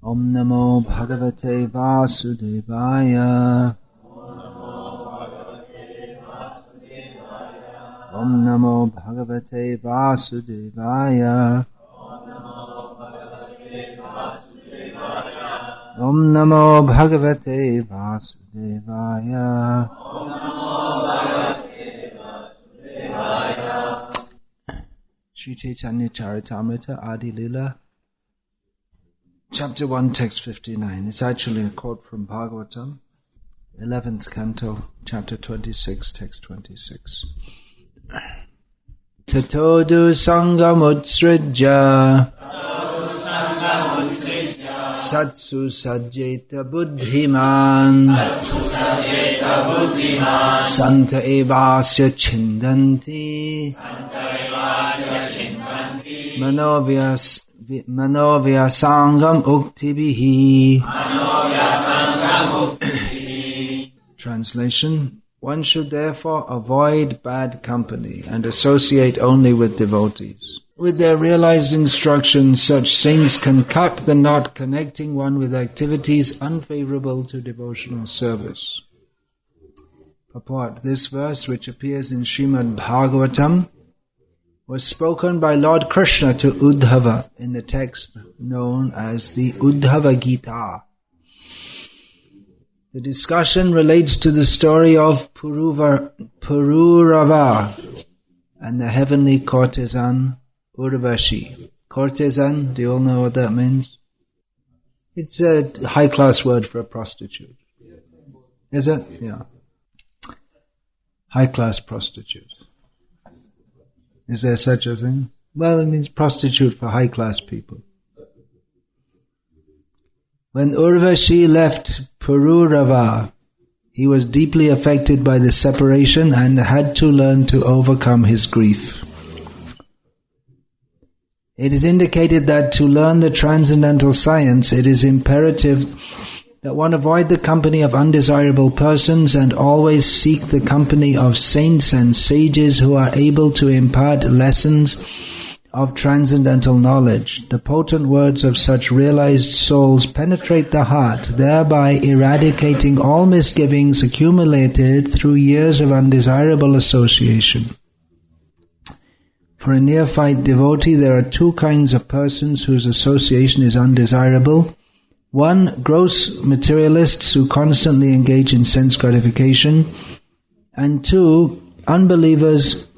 Om Namo Bhagavate Vasudevaya. Om Namo Bhagavate Vasudevaya. Om Namo Bhagavate Vasudevaya. Shri Chaitanya Charitamrita Adi Lila, Chapter 1, Text 59. It's actually a quote from Bhagavatam, 11th Canto, Chapter 26, Text 26. Tatodu Sangamutsrijya Satsu Sajjeta Buddhiman Santa Evasya Chindanti Manovya Sangam Uktibihi. Translation: One should therefore avoid bad company and associate only with devotees. With their realized instruction, such saints can cut the knot connecting one with activities unfavorable to devotional service. Purport: This verse, which appears in Srimad Bhagavatam, was spoken by Lord Krishna to Uddhava in the text known as the Uddhava Gita. The discussion relates to the story of Pururava and the heavenly courtesan Urvashi. Courtesan, do you all know what that means? It's a high-class word for a prostitute. Is it? Yeah. High-class prostitute. Is there such a thing? Well, it means prostitute for high-class people. When Urvashi left Pururava, he was deeply affected by the separation and had to learn to overcome his grief. It is indicated that to learn the transcendental science, it is imperative that one avoid the company of undesirable persons and always seek the company of saints and sages who are able to impart lessons of transcendental knowledge. The potent words of such realized souls penetrate the heart, thereby eradicating all misgivings accumulated through years of undesirable association. For a neophyte devotee, there are two kinds of persons whose association is undesirable. One, gross materialists who constantly engage in sense gratification, and two, unbelievers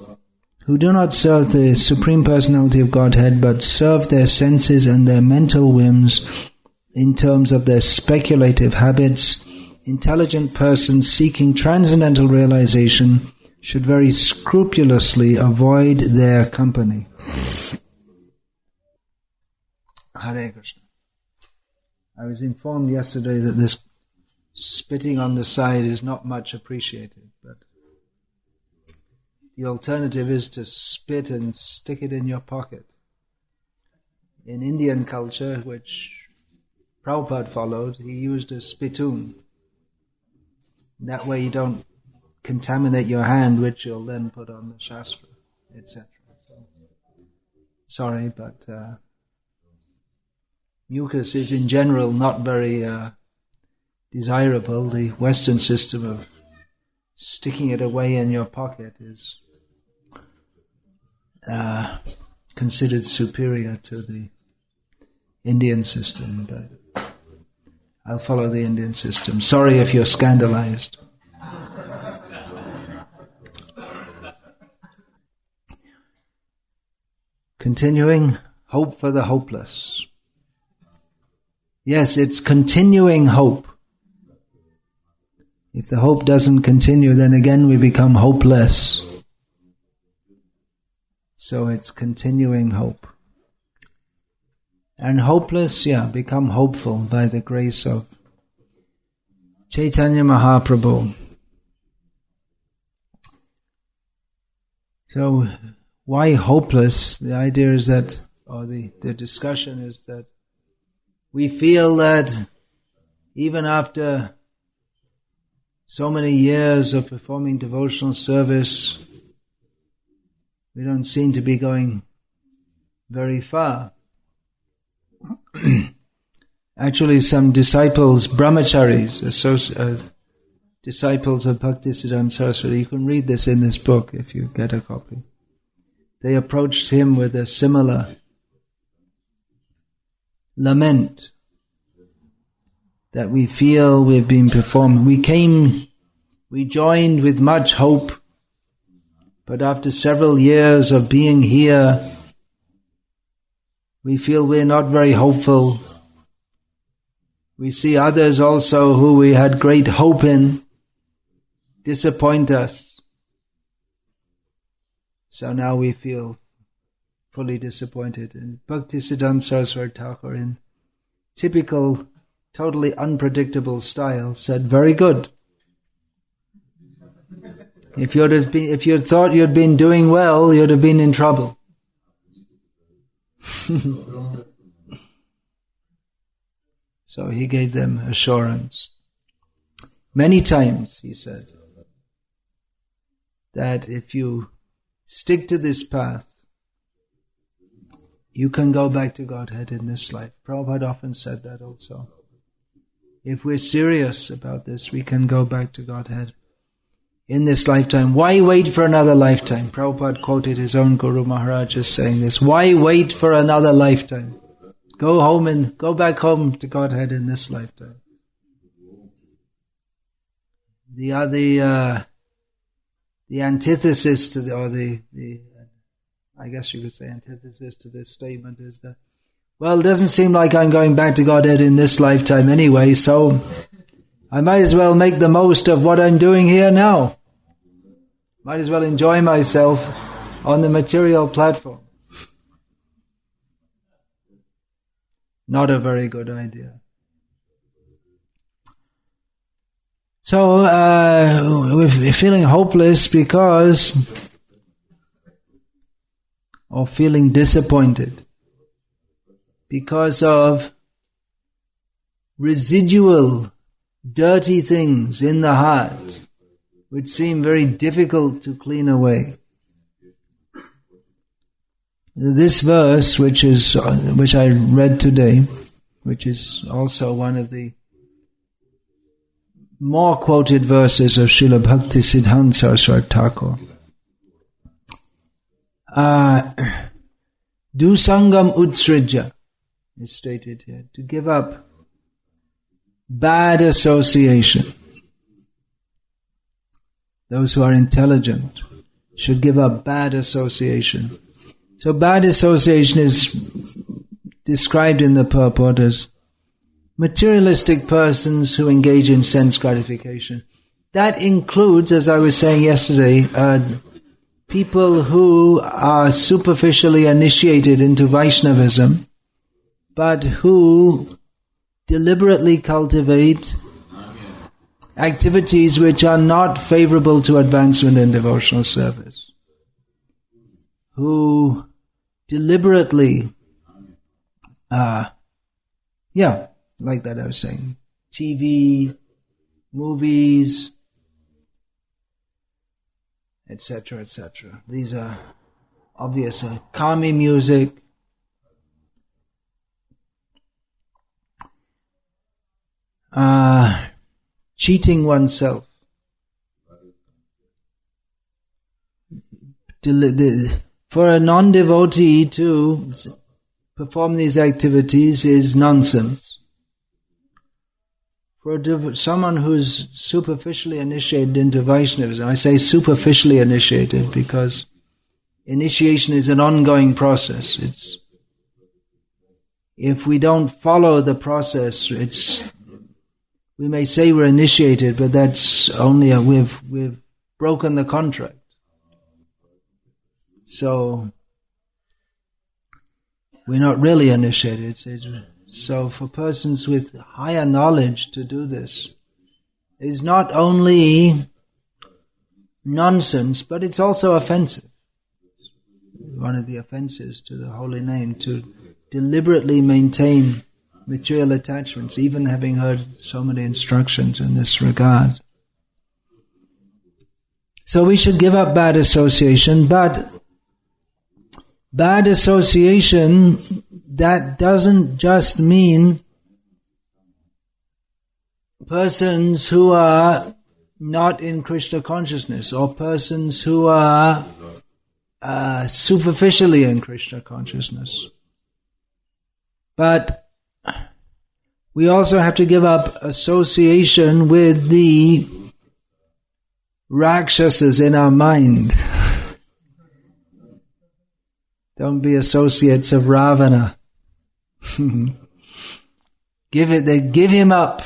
who do not serve the Supreme Personality of Godhead but serve their senses and their mental whims in terms of their speculative habits. Intelligent persons seeking transcendental realization should very scrupulously avoid their company. Hare Krishna. I was informed yesterday that this spitting on the side is not much appreciated, but the alternative is to spit and stick it in your pocket. In Indian culture, which Prabhupada followed, he used a spittoon. That way you don't contaminate your hand, which you'll then put on the Shastra, etc. Sorry, but mucus is in general not very desirable. The Western system of sticking it away in your pocket is considered superior to the Indian system, but I'll follow the Indian system. Sorry if you're scandalized. Continuing, hope for the hopeless. Yes, it's continuing hope. If the hope doesn't continue, then again we become hopeless. So it's continuing hope. And hopeless, become hopeful by the grace of Chaitanya Mahaprabhu. So, why hopeless? The idea is that, or the discussion is that we feel that even after so many years of performing devotional service, we don't seem to be going very far. Actually, some disciples, brahmacharis, disciples of Bhaktisiddhanta Saraswati, you can read this in this book if you get a copy. They approached him with a similar lament that we feel we've been performing. We joined with much hope, but after several years of being here, we feel we're not very hopeful. We see others also who we had great hope in disappoint us. So now we feel fully disappointed. And Bhaktisiddhanta Saraswati Thakur, in typical, totally unpredictable style, said, "Very good. If you'd thought you'd been doing well, you'd have been in trouble." So he gave them assurance. Many times, he said, that if you stick to this path, you can go back to Godhead in this life. Prabhupada often said that also. If we're serious about this, we can go back to Godhead in this lifetime. Why wait for another lifetime? Prabhupada quoted his own Guru Maharaj as saying this. Why wait for another lifetime? Go back home to Godhead in this lifetime. The antithesis to I guess you could say antithesis to this statement is that, well, it doesn't seem like I'm going back to Godhead in this lifetime anyway, so I might as well make the most of what I'm doing here now. Might as well enjoy myself on the material platform. Not a very good idea. So we're feeling hopeless because, or feeling disappointed because of residual dirty things in the heart which seem very difficult to clean away. This verse, which I read today, which is also one of the more quoted verses of Srila Bhaktisiddhanta Saraswati Thakur. Dusangam utsrija is stated here, to give up bad association. Those who are intelligent should give up bad association. So bad association is described in the purport as materialistic persons who engage in sense gratification. That includes, as I was saying yesterday, people who are superficially initiated into Vaishnavism, but who deliberately cultivate activities which are not favorable to advancement in devotional service, who deliberately, like that I was saying, TV, movies, etc., etc. These are obvious. Kami music, cheating oneself, for a non-devotee to perform these activities is nonsense. For someone who's superficially initiated into Vaishnavism, I say superficially initiated because initiation is an ongoing process. If we don't follow the process, we may say we're initiated, but that's only we've broken the contract. So we're not really initiated. So for persons with higher knowledge to do this is not only nonsense, but it's also offensive. One of the offenses to the holy name, to deliberately maintain material attachments, even having heard so many instructions in this regard. So we should give up bad association, but bad association, that doesn't just mean persons who are not in Krishna consciousness, or persons who are superficially in Krishna consciousness. But we also have to give up association with the Rakshasas in our mind. Don't be associates of Ravana. Give him up.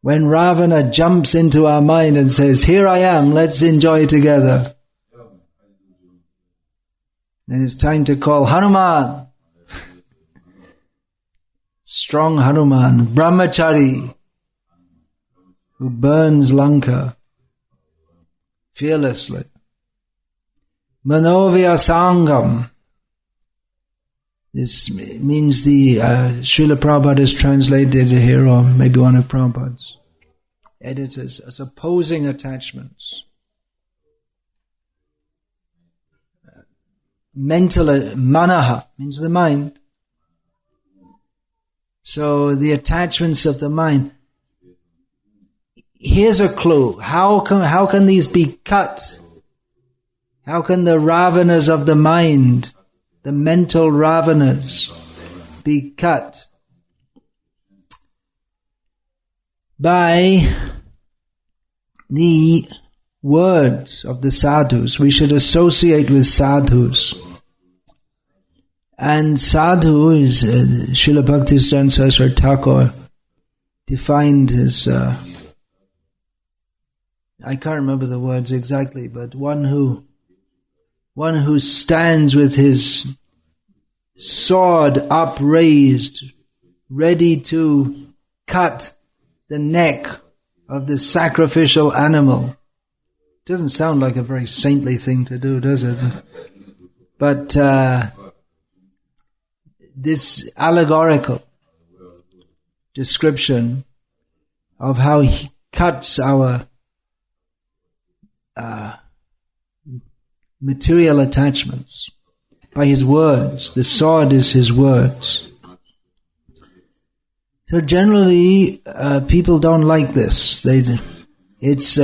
When Ravana jumps into our mind and says, "Here I am, let's enjoy together," then it's time to call Hanuman. Strong Hanuman, Brahmachari, who burns Lanka fearlessly. Manovya Sangam. This means the Srila Prabhupada is translated here, or maybe one of Prabhupada's editors, as opposing attachments. Mental, manaha means the mind. So the attachments of the mind. Here's a clue. How can these be cut? How can the Ravanas of the mind, the mental Ravanas, be cut? By the words of the sadhus. We should associate with sadhus. And sadhu is, Srila Bhaktisiddhanta Saraswati Thakur defined as, I can't remember the words exactly, but one who stands with his sword upraised, ready to cut the neck of the sacrificial animal. Doesn't sound like a very saintly thing to do, does it? But this allegorical description of how he cuts our material attachments by his words. The sword is his words. So generally, people don't like this. It's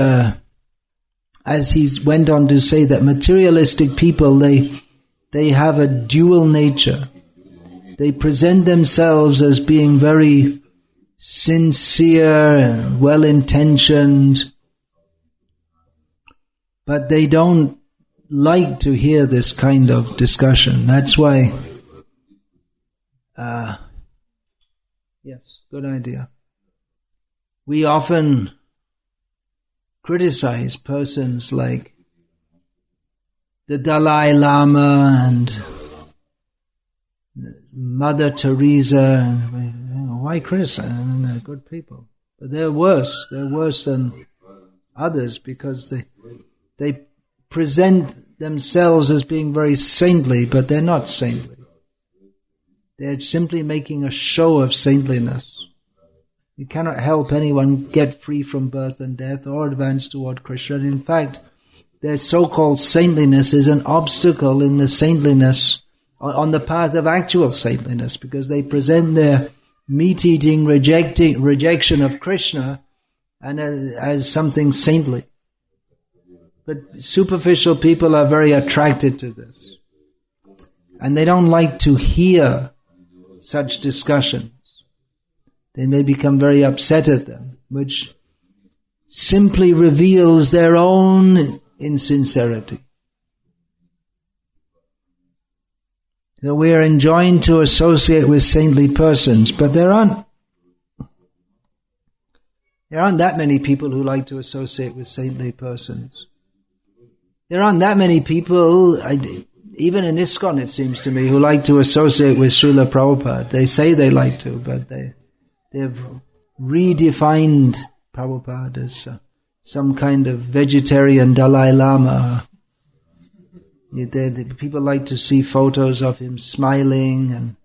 as he went on to say that materialistic people, they have a dual nature. They present themselves as being very sincere and well-intentioned, but they don't like to hear this kind of discussion. That's why, yes, good idea. We often criticize persons like the Dalai Lama and Mother Teresa. Why criticize them? I mean, they're good people. But they're worse. They're worse than others because they present themselves as being very saintly, but they're not saintly. They're simply making a show of saintliness. You cannot help anyone get free from birth and death or advance toward Krishna. And in fact, their so-called saintliness is an obstacle in the saintliness, on the path of actual saintliness, because they present their meat-eating rejection of Krishna and as something saintly. But superficial people are very attracted to this. And they don't like to hear such discussions. They may become very upset at them, which simply reveals their own insincerity. So we are enjoined to associate with saintly persons, but there aren't that many people who like to associate with saintly persons. There aren't that many people, even in ISKCON it seems to me, who like to associate with Srila Prabhupada. They say they like to, but they've redefined Prabhupada as some kind of vegetarian Dalai Lama. People like to see photos of him smiling, and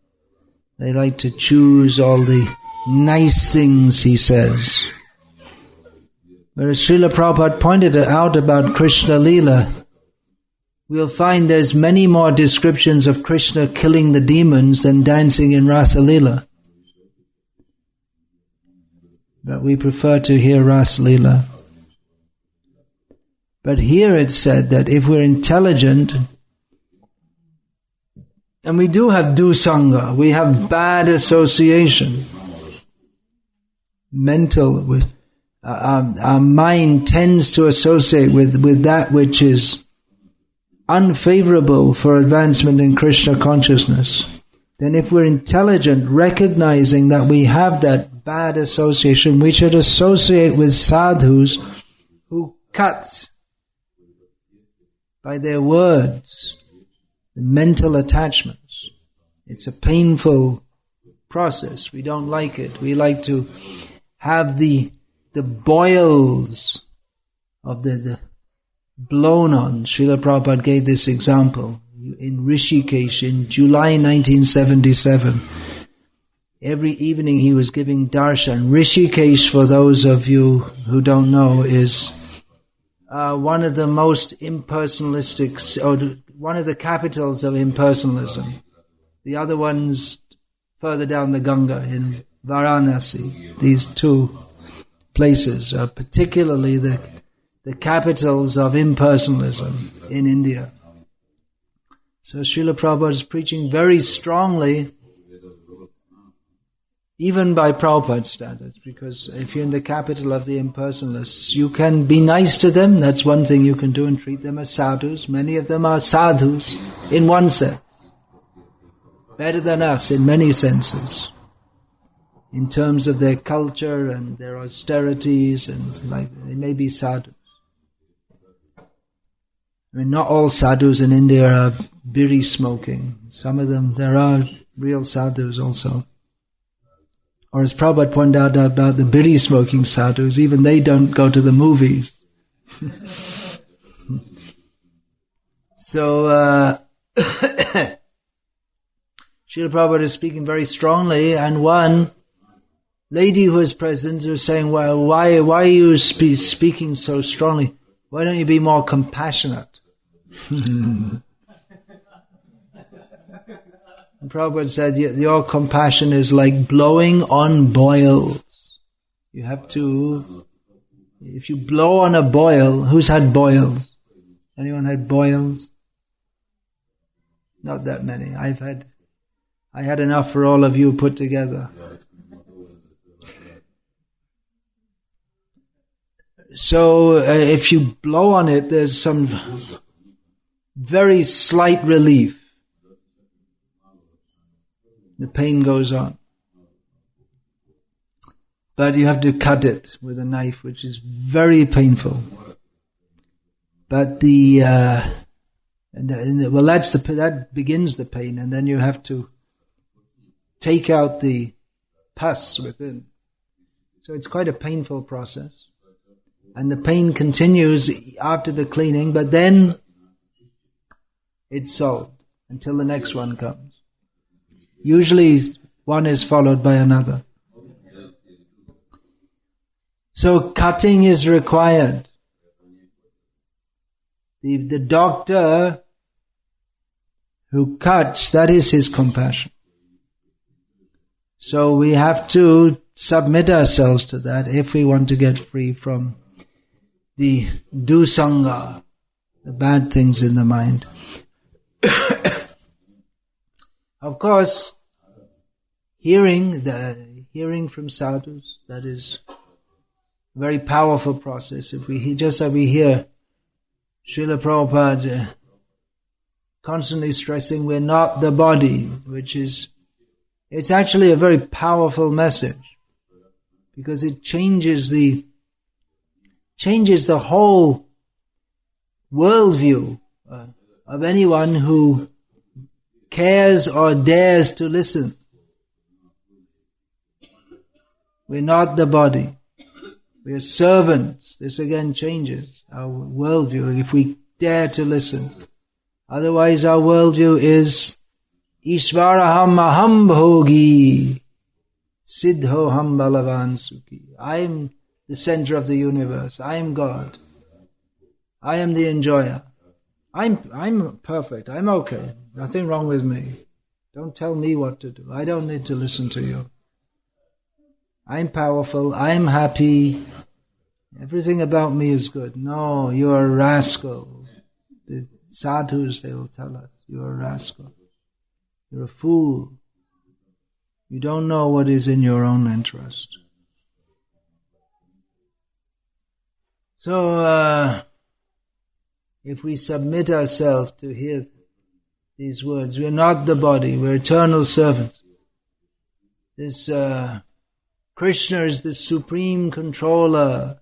they like to choose all the nice things he says. Whereas Srila Prabhupada pointed out about Krishna Leela, we'll find there's many more descriptions of Krishna killing the demons than dancing in Rasa Leela. but we prefer to hear Ras Leela. But here it's said that if we're intelligent, and we do have dusanga, we have bad association, mental, our mind tends to associate with that which is unfavorable for advancement in Krishna consciousness. Then if we're intelligent, recognizing that we have that bad association, we should associate with sadhus who cut by their words the mental attachments. It's a painful process. We don't like it. We like to have the boils of the blown on. Srila Prabhupada gave this example in Rishikesh in July 1977. Every evening he was giving darshan. Rishikesh, for those of you who don't know, is one of the most impersonalistic, or one of the capitals of impersonalism. The other one's further down the Ganga in Varanasi. These two places are particularly the capitals of impersonalism in India. So Srila Prabhupada is preaching very strongly, even by Prabhupada standards, because if you're in the capital of the impersonalists, you can be nice to them, that's one thing you can do, and treat them as sadhus. Many of them are sadhus in one sense, better than us in many senses, in terms of their culture and their austerities, and like they may be sadhus. I mean, not all sadhus in India are biri smoking. Some of them, there are real sadhus also. Or as Prabhupada pointed out about the biri smoking sadhus, even they don't go to the movies. So, Srila Prabhupada is speaking very strongly, and one lady who was present was saying, well, why are you speaking so strongly? Why don't you be more compassionate? And Prabhupada said, your compassion is like blowing on boils. You have to, if you blow on a boil, who's had boils? Anyone had boils? Not that many. I had enough for all of you put together. So if you blow on it, there's some very slight relief. The pain goes on. But you have to cut it with a knife, which is very painful. But that begins the pain, and then you have to take out the pus within. So it's quite a painful process. And the pain continues after the cleaning, but then it's solved until the next one comes. Usually one is followed by another. So cutting is required. The doctor who cuts, that is his compassion. So we have to submit ourselves to that if we want to get free from the dusanga, the bad things in the mind. Of course, hearing from sadhus, that is a very powerful process. If we hear Srila Prabhupada constantly stressing we're not the body, it's actually a very powerful message, because it changes the whole worldview of anyone who cares or dares to listen. We're not the body. We are servants. This again changes our worldview if we dare to listen. Otherwise our worldview is Ishvaraham aham bhogi siddhoham balavan sukhi. I'm the center of the universe. I am God. I am the enjoyer. I'm perfect. I'm okay. Nothing wrong with me. Don't tell me what to do. I don't need to listen to you. I'm powerful, I'm happy, everything about me is good. No, you're a rascal. The sadhus, they will tell us, you're a rascal. You're a fool. You don't know what is in your own interest. So, if we submit ourselves to hear these words, we're not the body, we're eternal servants. This Krishna is the supreme controller.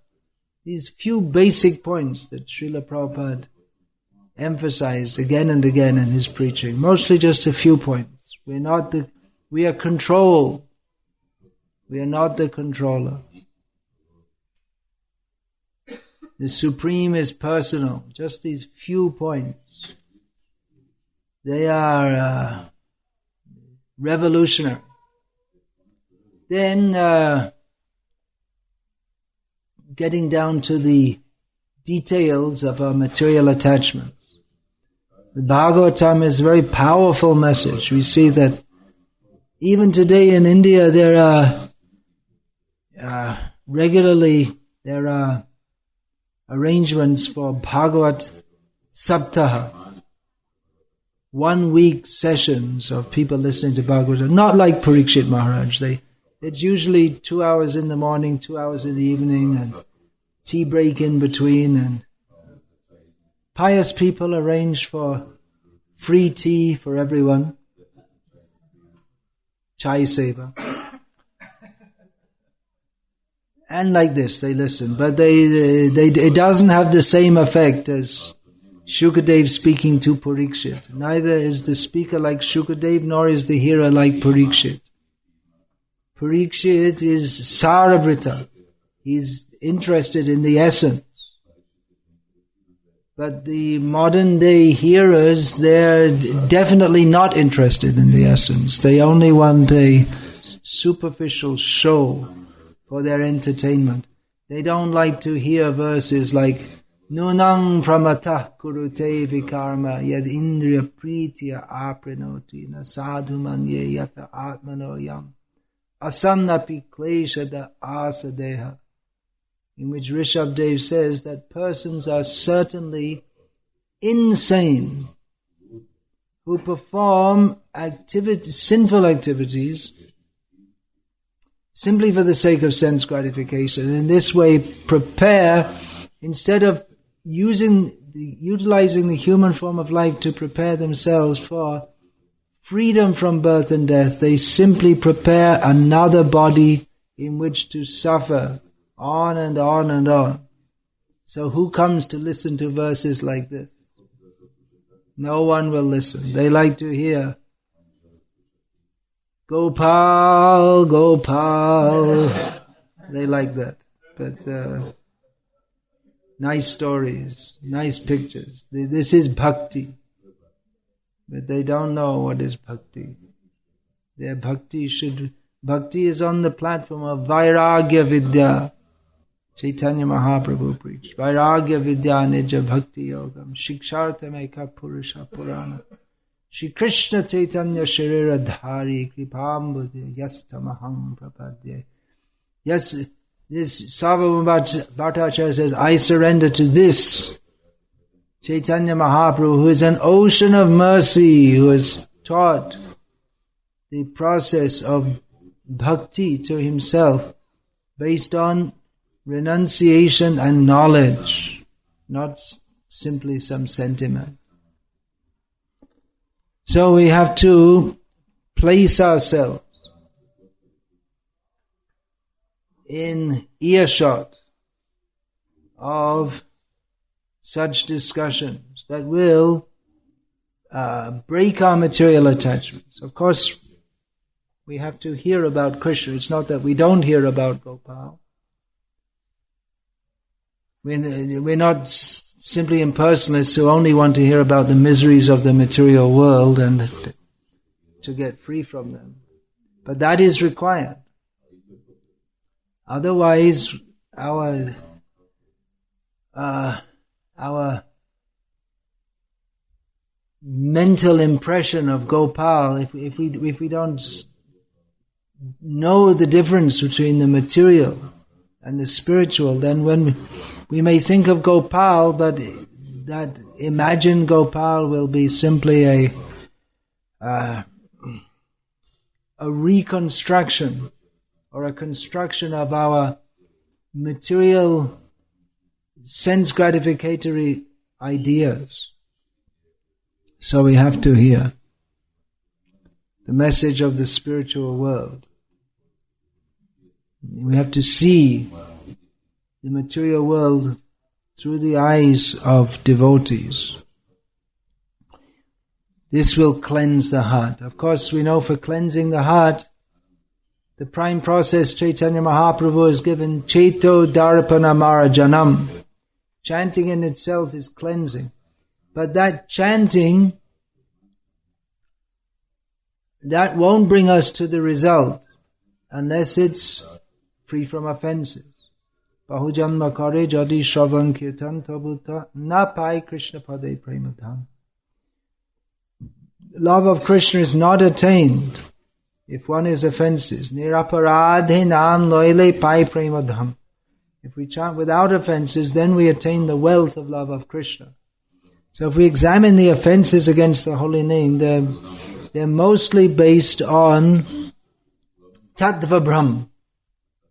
These few basic points that Srila Prabhupada emphasized again and again in his preaching, mostly just a few points. We are controlled. We are not the controller. The supreme is personal. Just these few points. They are revolutionary. Then, getting down to the details of our material attachments. The Bhagavatam is a very powerful message. We see that even today in India there are arrangements for Bhagavat Saptaha, 1 week sessions of people listening to Bhagavatam. Not like Parikshit Maharaj. It's usually 2 hours in the morning, 2 hours in the evening, and tea break in between. And pious people arrange for free tea for everyone. Chai seva. And like this, they listen. But it doesn't have the same effect as Shukadev speaking to Parikshit. Neither is the speaker like Shukadev, nor is the hearer like Parikshit. Parikshit is Saravrita. He's interested in the essence. But the modern day hearers, they're definitely not interested in the essence. They only want a superficial show for their entertainment. They don't like to hear verses like Nunang pramatah kurute vikarma yad indriya pritya aprinoti na sadhu manye yata atmano yam asannapi kleshada asadeha, in which Rishabdev says that persons are certainly insane who perform sinful activities simply for the sake of sense gratification. In this way prepare, instead of utilizing the human form of life to prepare themselves for freedom from birth and death, they simply prepare another body in which to suffer on and on and on. So who comes to listen to verses like this? No one will listen. They like to hear Gopal, Gopal. They like that. But nice stories, nice pictures. This is bhakti. But they don't know what is bhakti. Their bhakti is on the platform of Vairagya Vidya. Chaitanya Mahaprabhu preached. Vairagya Vidya Nija Bhakti Yogam Shikshartam Eka Purusha Purana Shri Krishna Chaitanya Sharira Dhari Kripambudhi Yastamaham Prapadye. Yes, this Sarvabhauma Bhattacharya says, I surrender to this Chaitanya Mahaprabhu, who is an ocean of mercy, who has taught the process of bhakti to himself based on renunciation and knowledge, not simply some sentiment. So we have to place ourselves in earshot of such discussions that will break our material attachments. Of course, we have to hear about Krishna. It's not that we don't hear about Gopal. We're not simply impersonalists who only want to hear about the miseries of the material world and to get free from them. But that is required. Otherwise, our mental impression of Gopal, if we don't know the difference between the material and the spiritual, then when we may think of Gopal, but that imagined Gopal will be simply a reconstruction or a construction of our material sense gratificatory ideas. So we have to hear the message of the spiritual world. We have to see the material world through the eyes of devotees. This will cleanse the heart. Of course, we know for cleansing the heart, the prime process Chaitanya Mahaprabhu has given, Cheto Darpana Marajanam. Chanting in itself is cleansing. But that chanting, that won't bring us to the result unless it's free from offenses. Bahujanma kare jadi shravan kirtan tabuta na pai Krishna pade premadham. Love of Krishna is not attained if one is offenses. Niraparadhinam loile pai premadham. If we chant without offenses, then we attain the wealth of love of Krishna. So if we examine the offenses against the holy name, they're mostly based on tattva brahm,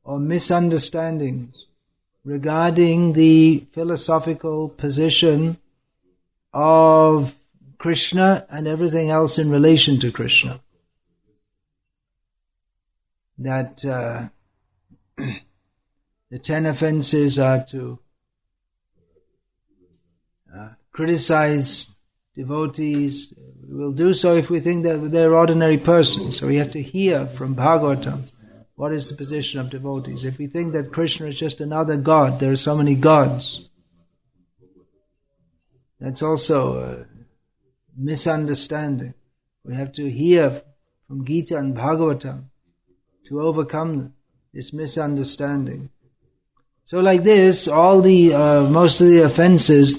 or misunderstandings regarding the philosophical position of Krishna and everything else in relation to Krishna. That the 10 offenses are to criticize devotees. We will do so if we think that they're ordinary persons. So we have to hear from Bhagavatam what is the position of devotees. If we think that Krishna is just another god, there are so many gods, that's also a misunderstanding. We have to hear from Gita and Bhagavatam to overcome this misunderstanding. So like this, all the most of the offenses,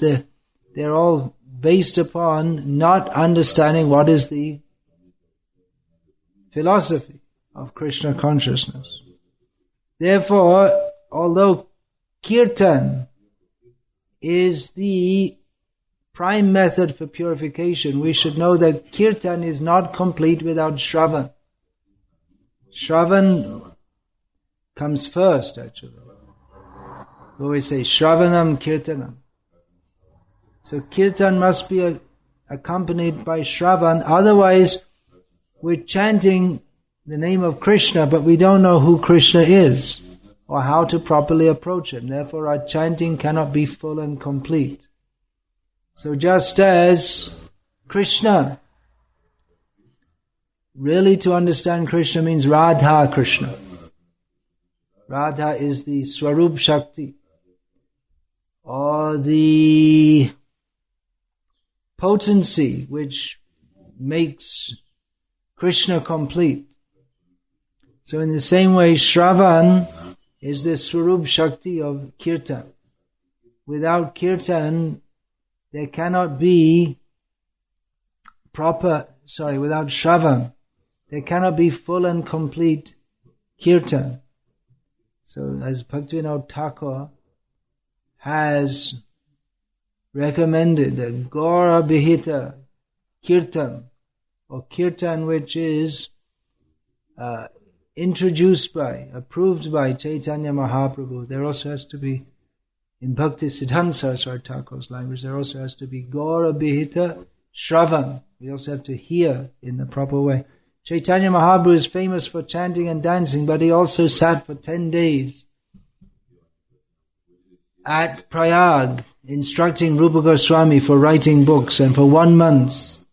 they're all based upon not understanding what is the philosophy of Krishna consciousness. Therefore, although kirtan is the prime method for purification, we should know that kirtan is not complete without shravan. Shravan comes first, actually. We always say shravanam kirtanam. So kirtan must be accompanied by shravan, otherwise we're chanting the name of Krishna, but we don't know who Krishna is or how to properly approach him. Therefore our chanting cannot be full and complete. So just as Krishna, really to understand Krishna means Radha Krishna. Radha is the Swarup Shakti, or the potency which makes Krishna complete. So in the same way, Shravan is the Swarup Shakti of Kirtan. Without Kirtan, there cannot be without Shravan, there cannot be full and complete Kirtan. So as Bhaktivinoda Thakur has recommended a Gaura Bihita Kirtan, or Kirtan which is approved by Chaitanya Mahaprabhu. There also has to be, in Bhakti Siddhanta Saraswati Thakur's language, there also has to be Gaura Bihita Shravan. We also have to hear in the proper way. Chaitanya Mahaprabhu is famous for chanting and dancing, but he also sat for 10 days at Prayag, instructing Rupa Goswami for writing books, and for 1 month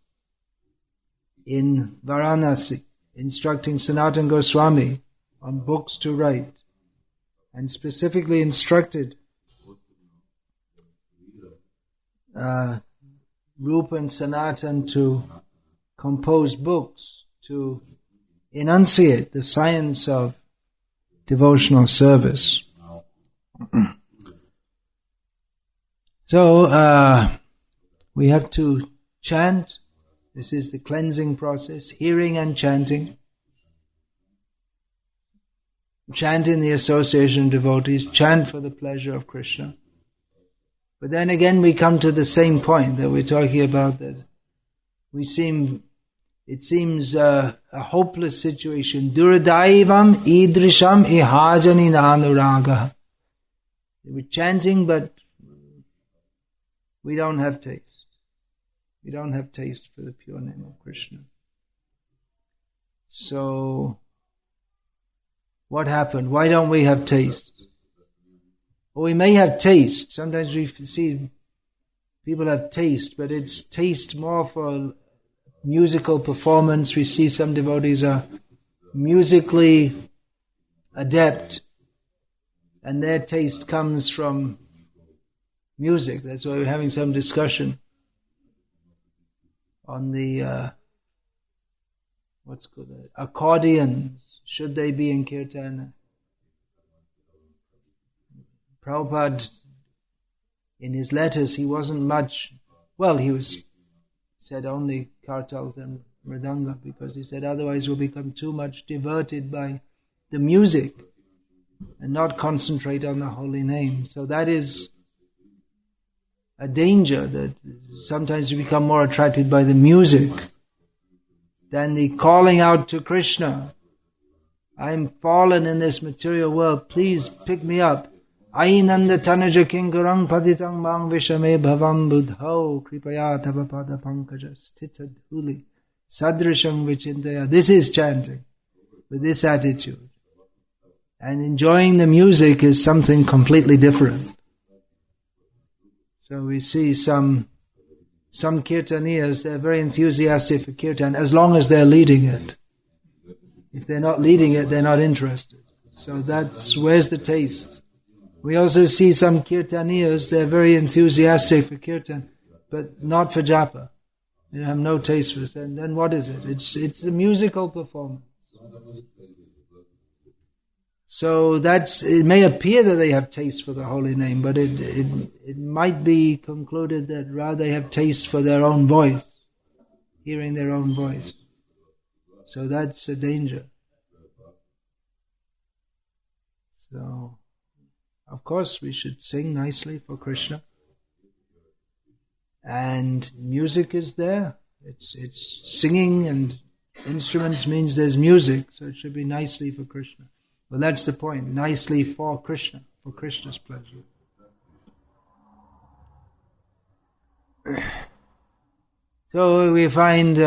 in Varanasi, instructing Sanatana Goswami on books to write, and specifically instructed Rupa and Sanatana to compose books to enunciate the science of devotional service. So we have to chant. This is the cleansing process, hearing and chanting. chant in the association of devotees, chant for the pleasure of Krishna. But then again we come to the same point that we're talking about, that it seems a hopeless situation. Duradaivam idrisham ihajani nanuraga. We're chanting, but we don't have taste. We don't have taste for the pure name of Krishna. So, what happened? Why don't we have taste? Well, we may have taste. Sometimes we see people have taste, but it's taste more for musical performance. We see some devotees are musically adept, and their taste comes from music. That's why we're having some discussion on the accordions. Should they be in kirtan? Prabhupada, in his letters, he wasn't much. Well, he said only kartals and mridanga, because he said otherwise we'll become too much diverted by the music and not concentrate on the holy name. So that is a danger, that sometimes you become more attracted by the music than the calling out to Krishna. I am fallen in this material world, please pick me up. Ainanda tanaja kinkarang paditang mang vishame bhavam buddho kripaya tavapada pankaja stita dhuli sadrisham vichintaya. This is chanting with this attitude. And enjoying the music is something completely different. So we see some kirtaniyas, they're very enthusiastic for kirtan as long as they're leading it. If they're not leading it, they're not interested. So where's the taste? We also see some kirtaniyas, they're very enthusiastic for kirtan, but not for japa. They have no taste for it. And then what is it? It's a musical performance. So it may appear that they have taste for the holy name, but it might be concluded that rather they have taste for their own voice, hearing their own voice. So that's a danger. So, of course, we should sing nicely for Krishna. And music is there. It's singing, and instruments means there's music, so it should be nicely for Krishna. Well, that's the point. Nicely for Krishna, for Krishna's pleasure. So we find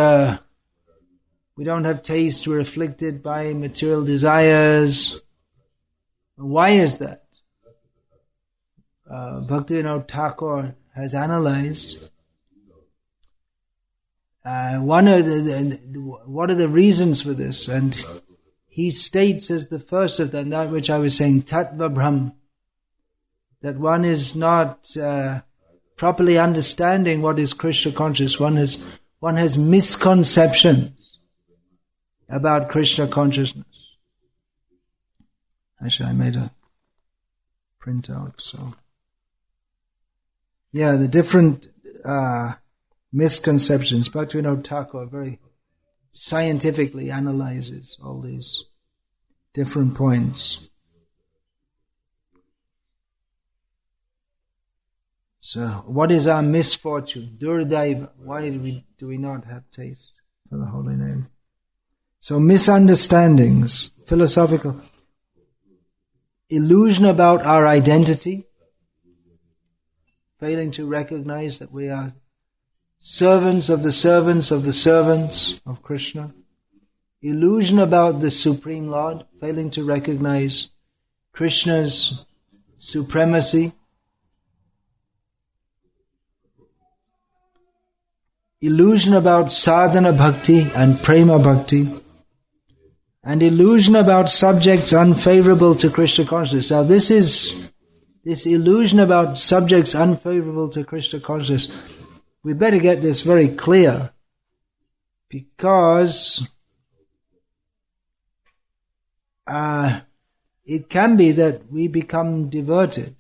we don't have taste, we're afflicted by material desires. Why is that? Bhakti Thakur has analyzed what are the reasons for this, and he states as the first of them, that which I was saying, Tattva Brahm, that one is not properly understanding what is Krishna conscious. One has misconceptions about Krishna consciousness. Actually, I made a printout, so yeah, the different misconceptions. Bhaktivinoda Thakur very scientifically analyzes all these different points. So, what is our misfortune? Durdaiva. Why do we not have taste for the holy name? So, misunderstandings, philosophical illusion about our identity, failing to recognize that we are servants of the servants of the servants of Krishna. Illusion about the Supreme Lord, failing to recognize Krishna's supremacy. Illusion about sadhana bhakti and prema bhakti. And illusion about subjects unfavorable to Krishna consciousness. Now this illusion about subjects unfavorable to Krishna consciousness, we better get this very clear, because it can be that we become diverted.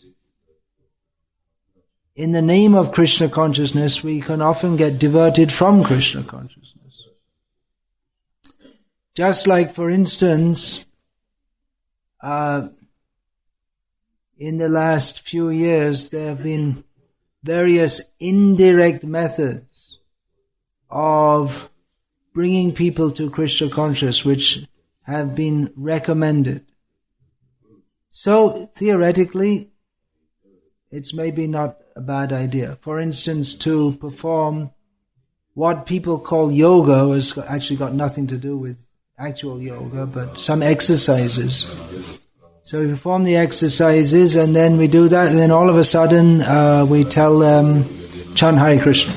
In the name of Krishna consciousness, we can often get diverted from Krishna consciousness. Just like, for instance, in the last few years there have been various indirect methods of bringing people to Krishna consciousness which have been recommended. So theoretically, it's maybe not a bad idea. For instance, to perform what people call yoga, has actually got nothing to do with actual yoga, but some exercises. So we perform the exercises and then we do that, and then all of a sudden we tell them, chant Hare Krishna.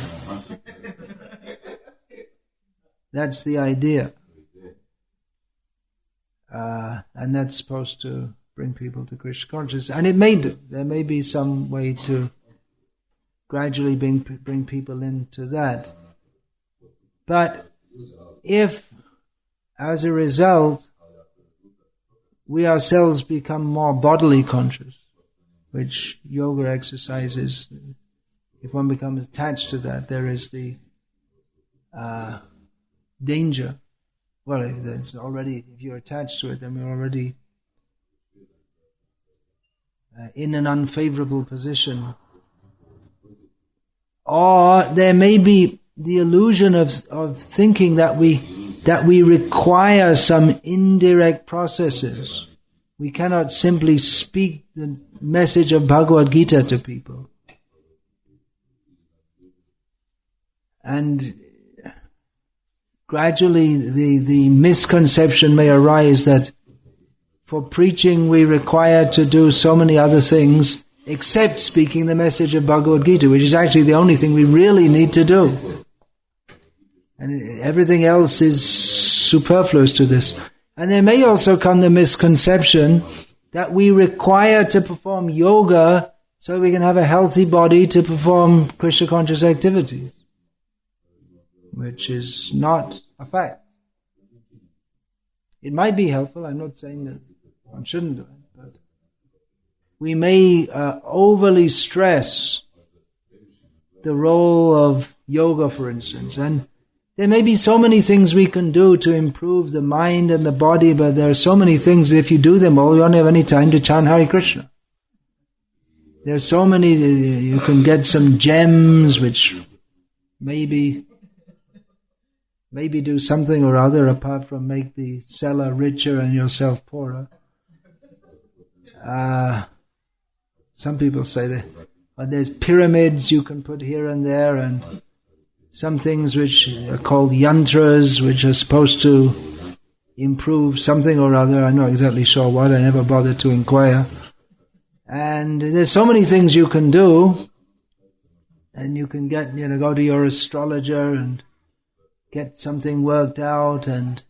That's the idea. And that's supposed to bring people to Krishna consciousness. And it may do. There may be some way to gradually bring people into that. But if, as a result, we ourselves become more bodily conscious, which yoga exercises, if one becomes attached to that, there is the danger. Well, there's already, if you're attached to it, then we're already in an unfavorable position. Or there may be the illusion of thinking that we require some indirect processes. We cannot simply speak the message of Bhagavad Gita to people. And gradually the misconception may arise that for preaching we require to do so many other things except speaking the message of Bhagavad Gita, which is actually the only thing we really need to do. And everything else is superfluous to this. And there may also come the misconception that we require to perform yoga so we can have a healthy body to perform Krishna conscious activities, which is not a fact. It might be helpful, I'm not saying that one shouldn't do it, but we may overly stress the role of yoga, for instance, and there may be so many things we can do to improve the mind and the body, but there are so many things that if you do them all, you don't have any time to chant Hare Krishna. There are so many, you can get some gems which maybe do something or other apart from make the seller richer and yourself poorer. Some people say that there's pyramids you can put here and there, and some things which are called yantras, which are supposed to improve something or other. I'm not exactly sure what, I never bothered to inquire. And there's so many things you can do, and you can get, go to your astrologer and get something worked out, and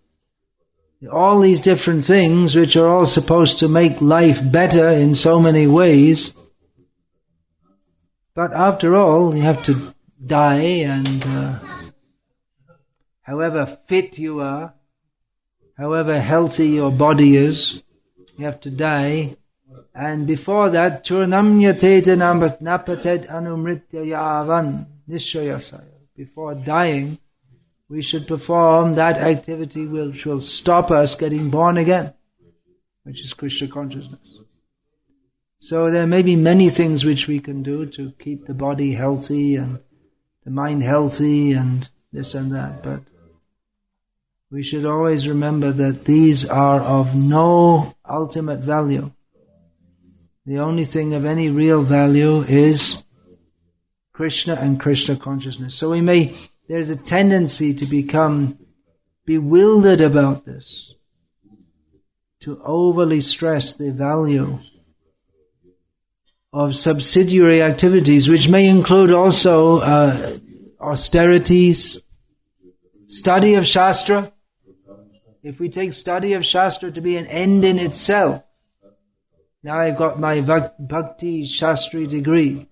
all these different things which are all supposed to make life better in so many ways. But after all, you have to die, and however fit you are, however healthy your body is, you have to die. And before that, Churnamyateta napatet anumritya yavan nishayasaya. Before dying, we should perform that activity which will stop us getting born again, which is Krishna consciousness. So there may be many things which we can do to keep the body healthy and the mind healthy and this and that, but we should always remember that these are of no ultimate value. The only thing of any real value is Krishna and Krishna consciousness. So there's a tendency to become bewildered about this, to overly stress the value of subsidiary activities, which may include also austerities, study of Shastra. If we take study of Shastra to be an end in itself, now I've got my Bhakti Shastri degree.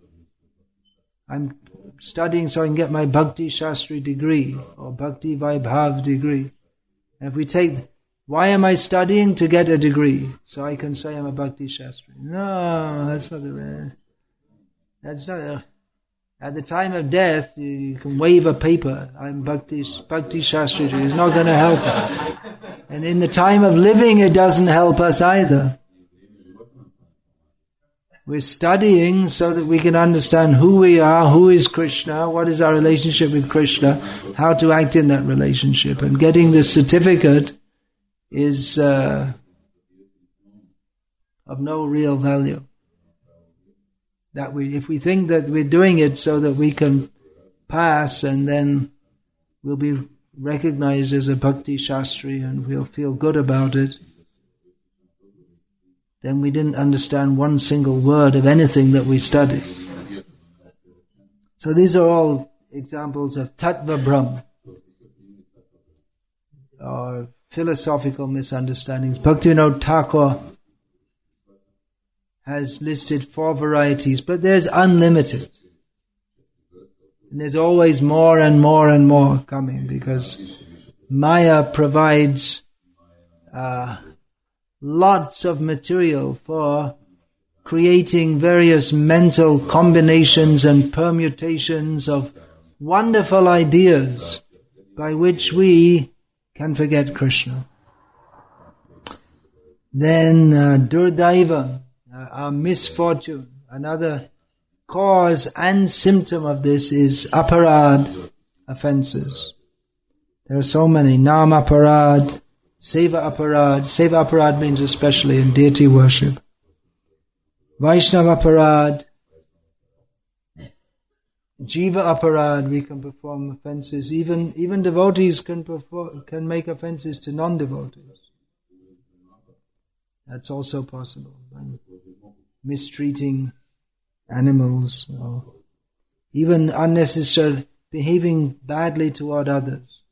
I'm studying so I can get my Bhakti Shastri degree or Bhakti Vaibhav degree. And if we take, why am I studying? To get a degree, so I can say I'm a Bhakti Shastri. No, that's not at the time of death, you can wave a paper, I'm Bhakti Shastri. It's not going to help us. And in the time of living, it doesn't help us either. We're studying so that we can understand who we are, who is Krishna, what is our relationship with Krishna, how to act in that relationship. And getting this certificate is of no real value. If we think that we're doing it so that we can pass and then we'll be recognized as a Bhakti Shastri and we'll feel good about it, then we didn't understand one single word of anything that we studied. So these are all examples of Tattva Brahm, or philosophical misunderstandings. Bhaktivinoda Thakur has listed 4 varieties, but there's unlimited. And there's always more and more and more coming, because Maya provides lots of material for creating various mental combinations and permutations of wonderful ideas by which we can forget Krishna. Then Durdaiva, our misfortune, another cause and symptom of this is aparad, offenses. There are so many. Nam aparad, Seva aparad. Seva aparad means especially in deity worship. Vaishnava aparad, Jiva aparad, we can perform offenses. Even devotees can make offenses to non-devotees. That's also possible. Mistreating animals, or even unnecessarily behaving badly toward others.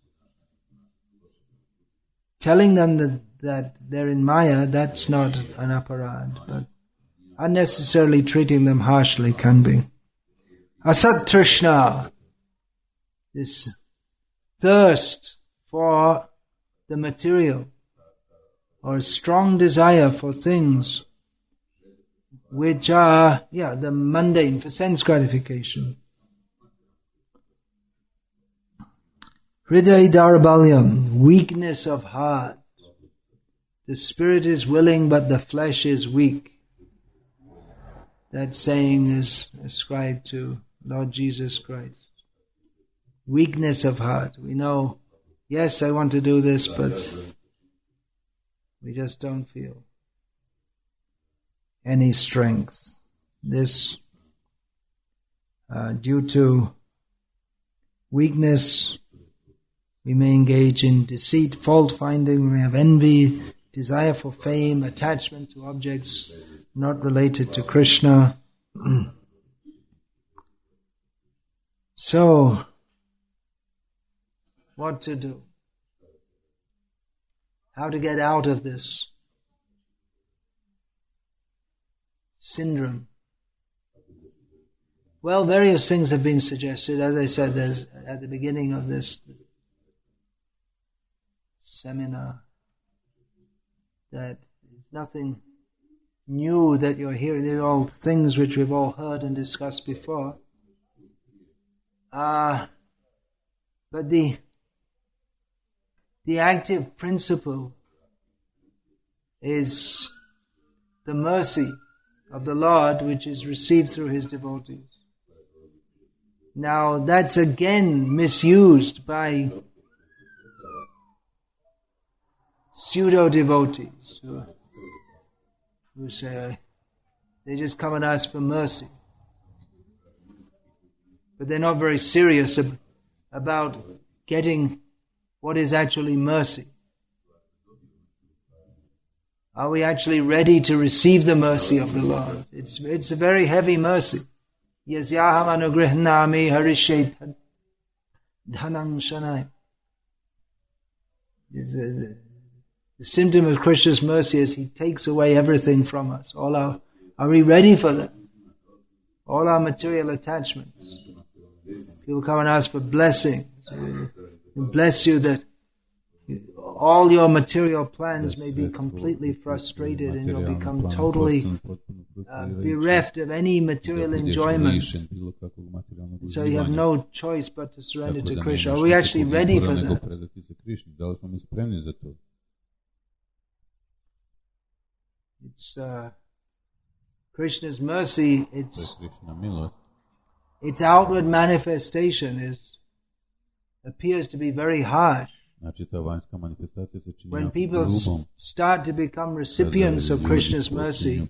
Telling them that they're in Maya, that's not an aparad, but unnecessarily treating them harshly can be. Asat Trishna, this thirst for the material, or strong desire for things which are, the mundane, for sense gratification. Hriday Darbalyam, weakness of heart. The spirit is willing, but the flesh is weak. That saying is ascribed to Lord Jesus Christ. Weakness of heart. We know, yes, I want to do this, but we just don't feel any strength. This, due to weakness, we may engage in deceit, fault-finding, we may have envy, desire for fame, attachment to objects not related to Krishna. So, what to do? How to get out of this syndrome? Well, various things have been suggested. As I said, there's at the beginning of this seminar, that it's nothing new that you're hearing. They're all things which we've all heard and discussed before. But the active principle is the mercy of the Lord, which is received through His devotees. Now that's again misused by pseudo-devotees who say they just come and ask for mercy. But they're not very serious about getting what is actually mercy. Are we actually ready to receive the mercy of the Lord? It's a very heavy mercy. Yasyaham anugrihnami harishet dhanam shanai. The symptom of Krishna's mercy is He takes away everything from us. Are we ready for that? All our material attachments. People come and ask for blessings. Bless you that all your material plans may be completely frustrated and you'll become totally bereft of any material enjoyment. So you have no choice but to surrender to Krishna. Are we actually ready for that? Krishna's mercy, Krishna milost, its outward manifestation appears to be very harsh. znači ta vanjska manifestacija se čini When jako people grubom. start to become recipients of Krishna's mercy,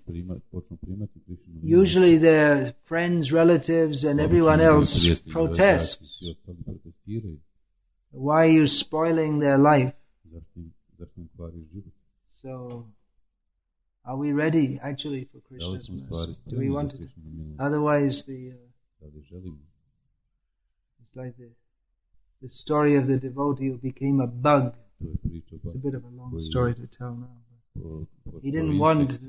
počnu primati Krishnu milost. usually their friends, relatives, and everyone else protest. Svi ostali protestiraju. Why are you spoiling their life? Zašto im kvariš život? So, are we ready actually for Krishna's mercy? Do we want it? Otherwise, it's like the story of the devotee who became a bug. It's a bit of a long story to tell now. He didn't want.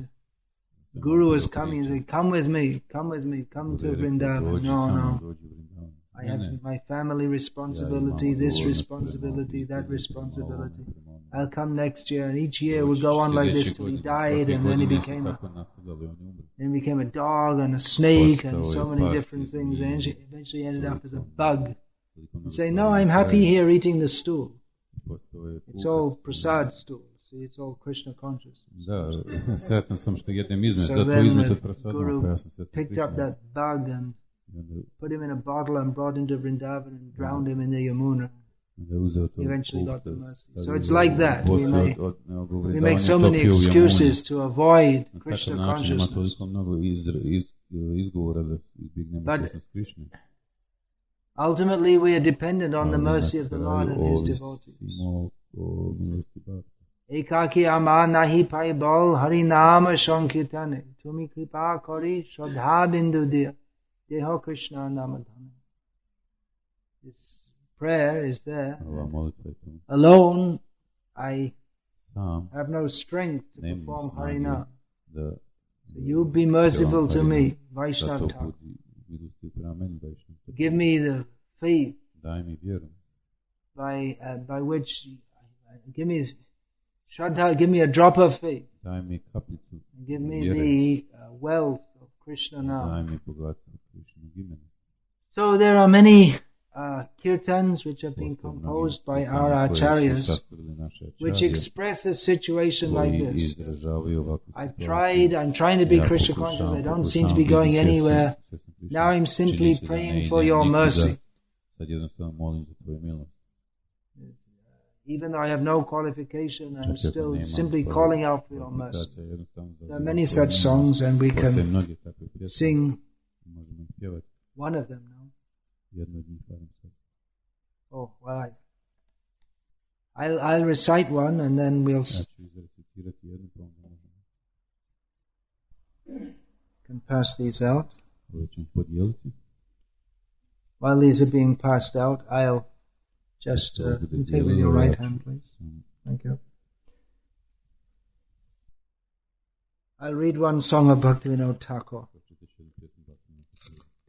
The Guru was coming and said, "Come with me, come to Vrindavan." No. I have my family responsibility, this responsibility, that responsibility. I'll come next year, and each year would go on like this till he died, and then he became a dog and a snake and so many different things, and eventually ended up as a bug. And say, "No, I'm happy here eating the stool. It's all prasad stool. See, it's all Krishna consciousness." So then the Guru picked up that bug and put him in a bottle and brought him to Vrindavan and drowned him in the Yamuna. He eventually got the mercy. So it's like that. We make so many excuses to avoid Krishna consciousness. But ultimately we are dependent on the mercy of the Lord and His devotees. Ekaki ama nahi pai bol hari nama sankirtane tumi kripa kari shraddha bindu diya deho Krishna namadhana. This prayer is there. Alone I have no strength to perform Harinam. So you be merciful to me, Vaishnav Thakur. Give me the faith by which give me Shraddha, give me a drop of faith. Give me the wealth of Krishna now. So there are many kirtans which have been composed by our acharyas, which express a situation like this. I'm trying to be Krishna conscious, I don't seem to be going anywhere. Now I'm simply praying for your mercy. Even though I have no qualification, I'm still simply calling out for your mercy. There are many such songs, and we can sing one of them now. Oh, well, I'll recite one, and then we'll can pass these out. While these are being passed out, I'll just take with your right hand, please. Thank you. I'll read one song of Bhaktivinoda Thakur.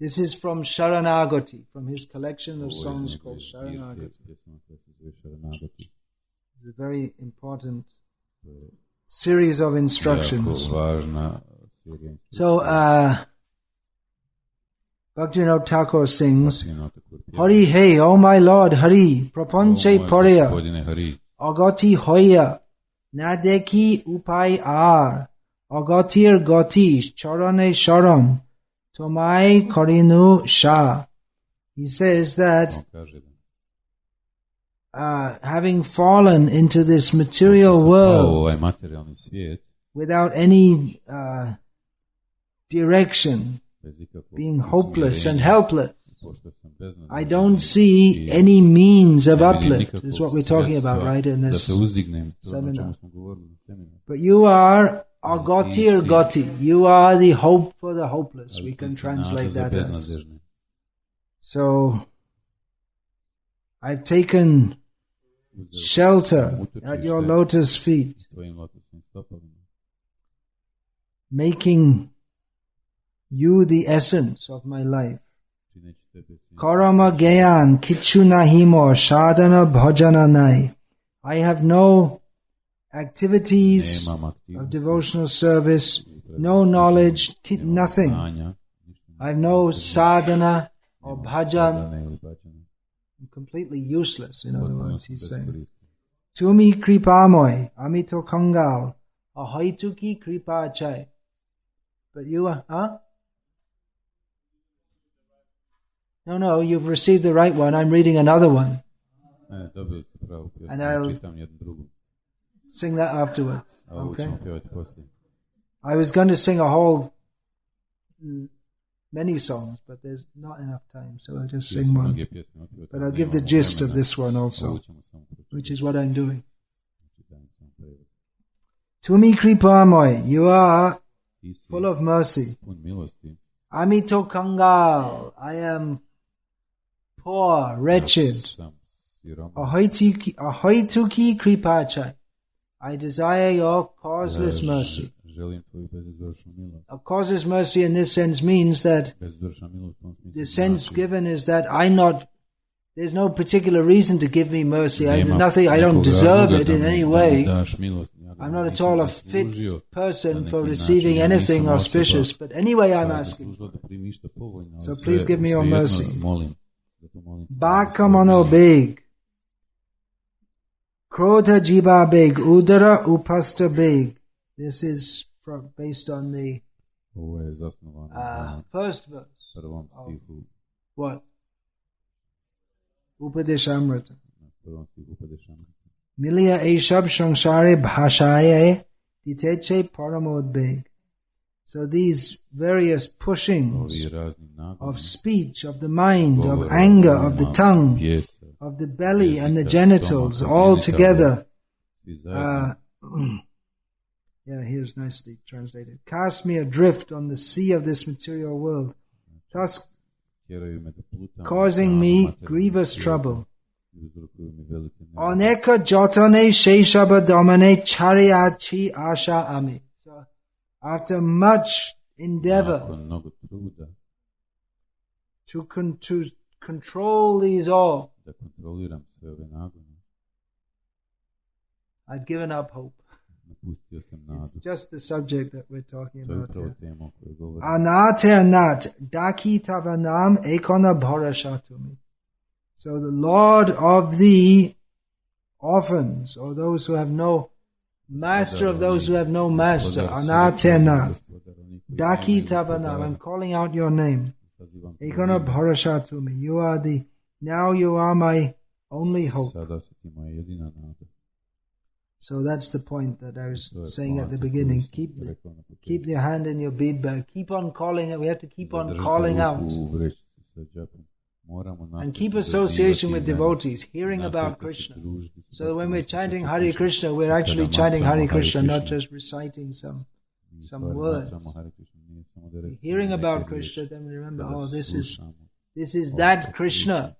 This is from Sharanagati, from his collection of songs called Sharanagati. It's a very important series of instructions. So, Bhaktivinoda Thakur sings, Hari hey, O my Lord Hari, prapanche parya, agati hoya, nadeki upai ar, agatir gatish, charane sharam, tomai karinu shah. He says that having fallen into this material world without any direction, being hopeless and helpless, I don't see any means of uplift. This is what we're talking about, right, in this seminar. But you are Agatir Gati. You are the hope for the hopeless. We can translate that as. So, I've taken shelter at your lotus feet, making you the essence of my life. Karama Gyan Kichu Nahimo Sadhana Bhajana Nai. I have no activities of devotional service, no knowledge, nothing. I have no sadhana or bhajan. I'm completely useless, in other words, he's saying. Tumi kripamoy, amito kangal, ahoituki kripa chai. But you are, huh? No, you've received the right one. I'm reading another one. And I'll sing that afterwards. Okay? I was going to sing a whole many songs, but there's not enough time, so I'll just sing one. But I'll give the gist of this one also, which is what I'm doing. Tumi kripamoy, you are full of mercy. Amito kangal, I am poor, wretched. Ahoituki kripachai, I desire your causeless mercy. A causeless mercy in this sense means that the sense given is that there's no particular reason to give me mercy. There's nothing, I don't deserve it in any way. I'm not at all a fit person for receiving anything auspicious, but anyway I'm asking. So please give me your mercy. Bakamono beg, Krota jiba beg, Udara upasta beg. This is based on the first verse of what? Upadeshamrita. Milia Eshab Shangshare Bhashaye Diteche Paramodbeg. So these various pushings of speech, of the mind, of anger, of the tongue, of the belly and the genitals, all together. Here's nicely translated. Cast me adrift on the sea of this material world, thus causing me grievous trouble. Oneka jotane sheshaba domane chariachi asha ami. So, after much endeavor to control these all, I've given up hope. It's just the subject that we're talking about here. Anaternat daki tavanam ekona bharashatumi. So the Lord of the orphans, or those who have no master of those who have no master, anaternat daki tavanam, I'm calling out your name. Ekona bharashatumi. You are my only hope. So that's the point that I was saying at the beginning. Keep your hand in your bead bag. Keep on calling it. We have to keep on calling out. And keep association with devotees, hearing about Krishna. So that when we're chanting Hare Krishna, we're actually chanting Hare Krishna, not just reciting some words. Hearing about Krishna, then we remember, this is that Krishna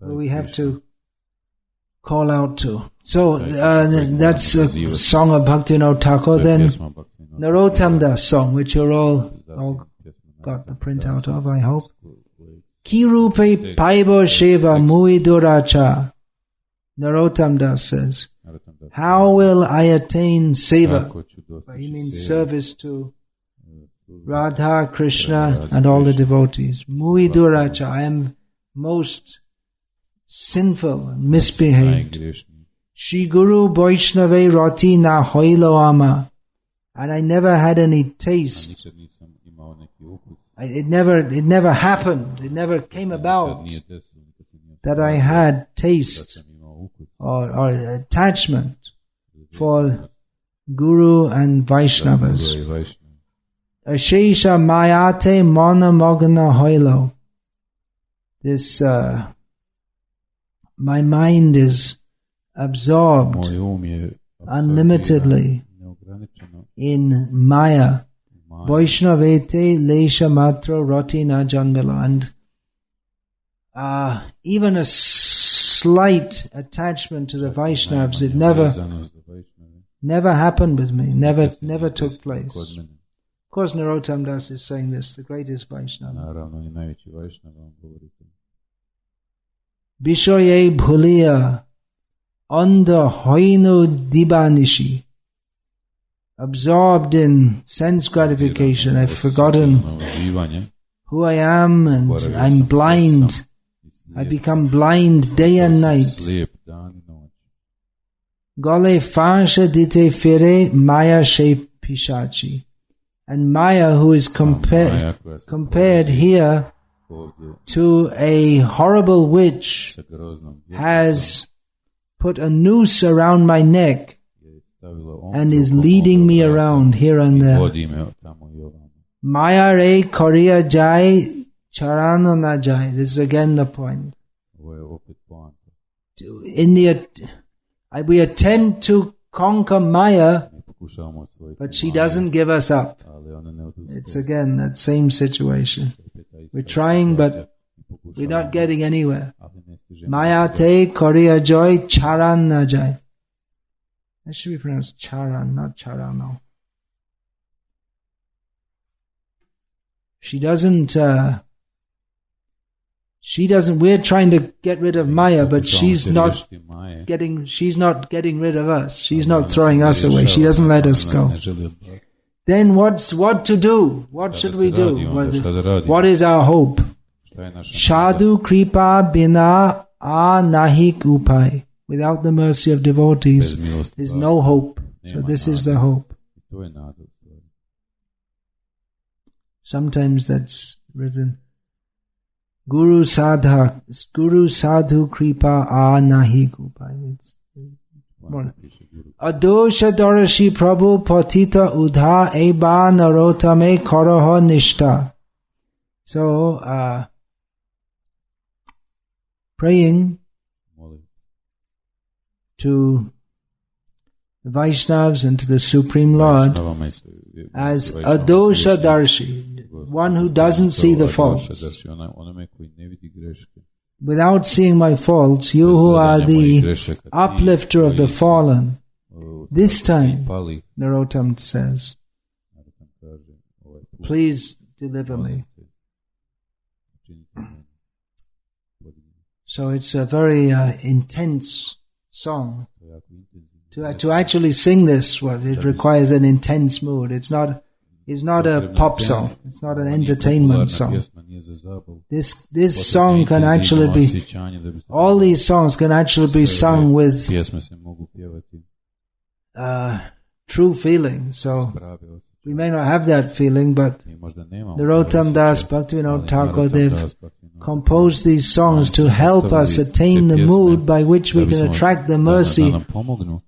who we have to call out to. So that's a song of Bhaktivinoda Thakur. Then Narottam Das song, which you're all got the printout of, I hope. Kirupe paibo sheva mui duracha. Narottam Das says, how will I attain seva? He means service to Radha, Krishna and all the devotees. Mui duracha, I am most sinful and misbehaved. Shri Guru Vaishnave Rati na hoilo ama. And I never had any taste. It never happened. It never came about that I had taste or attachment for Guru and Vaishnavas. Ashesha mayate mona mogana hoilo. This my mind is absorbed unlimitedly in Maya. Vaishnavete lesha matra ratina jangala. And even a slight attachment to the Vaishnavas, it never happened with me, never took place. Of course, Narottam Das is saying this, the greatest Vaishnava. Bishoye bhuliya onda hoinu dibanishi. Absorbed in sense gratification, I've forgotten who I am and I'm blind. I become blind day and night. Gole fansha dite fere maya she pishachi. And Maya, who is compared here to a horrible witch, has put a noose around my neck and is leading me around here and there. Maya re Korea jai charano na jai. This is again the point. We attempt to conquer Maya, but she doesn't give us up. It's again that same situation. We're trying, but we're not getting anywhere. Maya te Korea joy charan na jai. That should be pronounced charan, not charano. She doesn't, we're trying to get rid of Maya, but she's not getting rid of us. She's not throwing us away. She doesn't let us go. Then what to do? What should we do? What is our hope? Shadhu kripa bina anahik upai. Without the mercy of devotees, there's no hope. So this is the hope. Sometimes that's written. Guru sadhu kripa anahi kupai. Adosha darashi prabhu patita udha eba narotame karaha nishta. So, praying to the Vaishnavas and to the Supreme Lord as Adosha Darshi, one who doesn't see the faults. Without seeing my faults, you who are the uplifter of the fallen, this time, Narottam says, please deliver me. So it's a very intense song. To actually sing this, it requires an intense mood. It's not a pop song. It's not an entertainment song. This song can actually be, all these songs can actually be sung with true feeling. So we may not have that feeling, but Narottam Das, Bhaktivinoda Thakur, they've composed these songs to help us attain the mood by which we can attract the mercy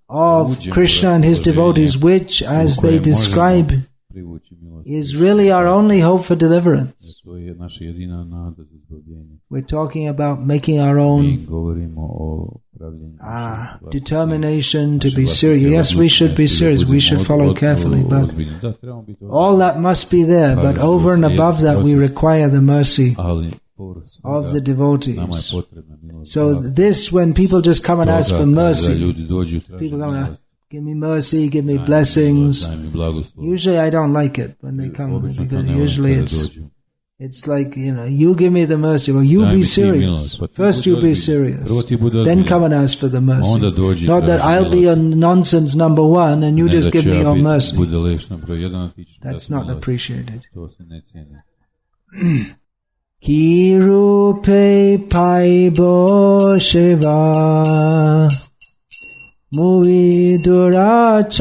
of Krishna and his devotees, which, as they describe, is really our only hope for deliverance. We're talking about making our own determination to be serious. Yes, we should be serious. We should follow carefully, but all that must be there. But over and above that, we require the mercy of the devotees. So this, when people just come and ask for mercy, people come and ask, give me mercy, give me blessings. Usually I don't like it when they come, because usually it's like, you give me the mercy. Well, you be serious. First you be serious. Then come and ask for the mercy. Not that I'll be a nonsense number one and you just give me your mercy. That's not appreciated. Ki rupe paibo shiva Muvi duracha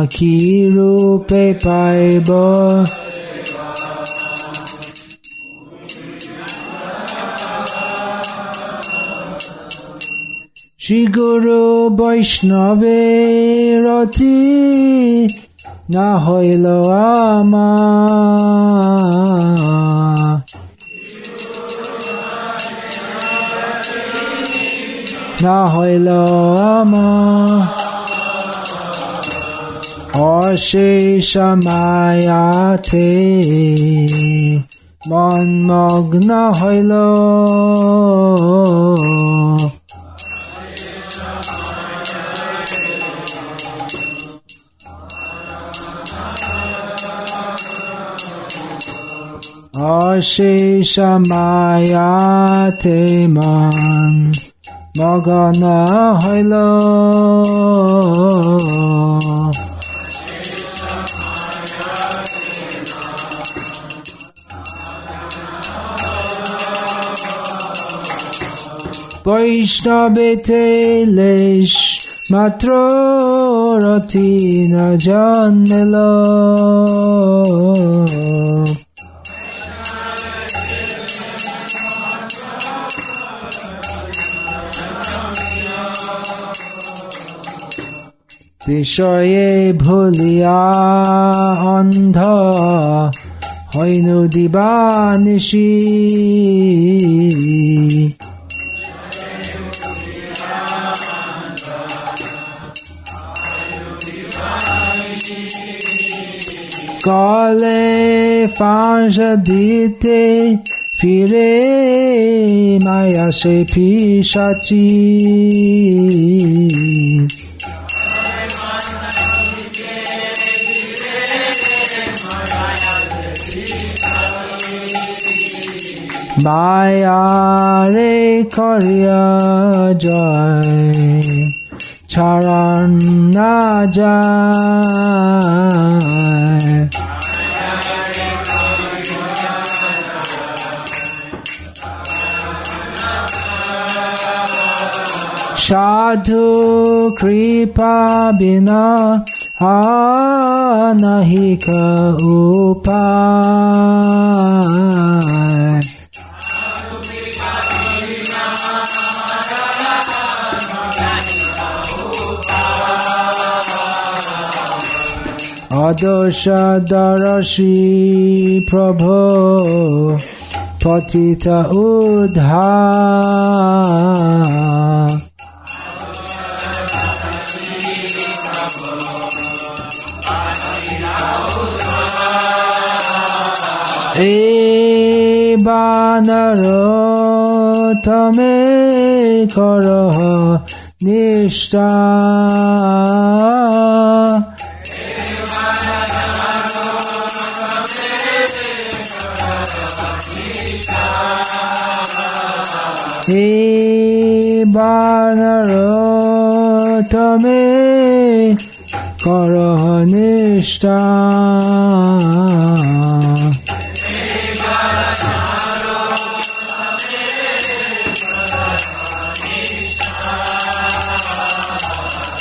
Ki rupe paibo Shri Guru Vaishnave Rati Na hoilo ama Na hoilo ama Ashesha mayate Man magna hoilo Ashesha mayate man magana hoilo Vaishnavete lesh matro rati na janelo. Vishoye bhuliya andha hoinu divanishi. Kale fanja dite fire maya se pishachi. Maya re karya jai charana jai. Sadhu kripa bina anahika upay. Adosha darashi prabho patita udha. E banaro tame karaha nishta. E banaro tame karaha nishta.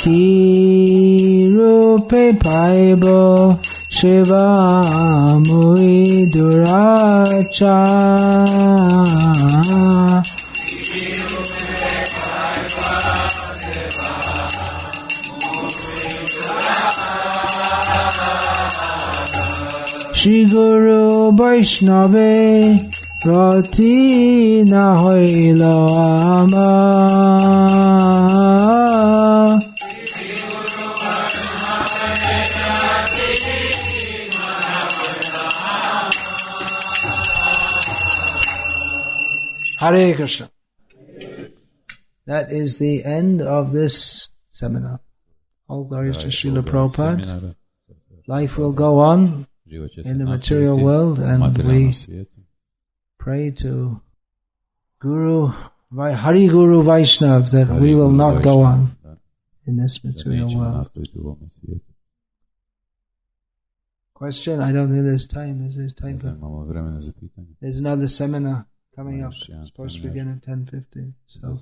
Ki rupe paibo shiva mui duracha. Shri Guru Vaishnave rati na hoilo ama. Hare Krishna. That is the end of this seminar. All glories to Srila Prabhupada. Life will go on in the material world, and we pray to Hari Guru Vaishnav that we will not go on in this material world. Question? I don't think there's time. Is there time? There's another seminar coming up. It's supposed to begin at 10:50. So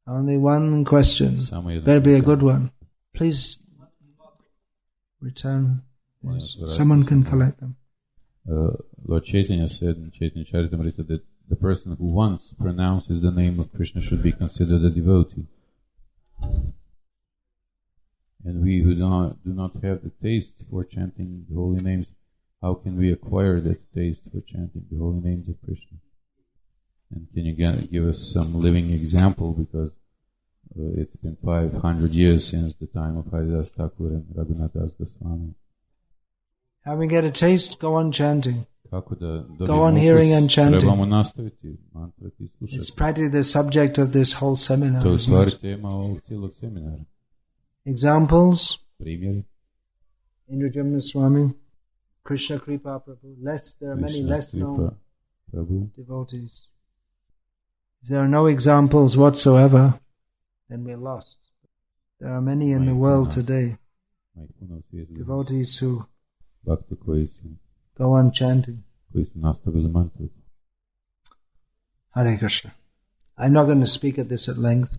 only one question. Better be a good one. Please return. Someone can collect them. Lord Chaitanya said in Chaitanya Charitamrita that the person who once pronounces the name of Krishna should be considered a devotee. And we who do not have the taste for chanting the holy names, how can we acquire that taste for chanting the holy names of Krishna? And can you give us some living example, because it's been 500 years since the time of Haridas Thakur and Raghunath Das Goswami. How we get a taste? Go on chanting. Go on hearing and chanting. It's practically the subject of this whole seminar. Examples? Indrajamna Swami, Krishna Kripa Prabhu. There are many less known devotees. If there are no examples whatsoever, then we're lost. There are many in the world today, devotees who go on chanting. Hare Krishna. I'm not going to speak at this at length.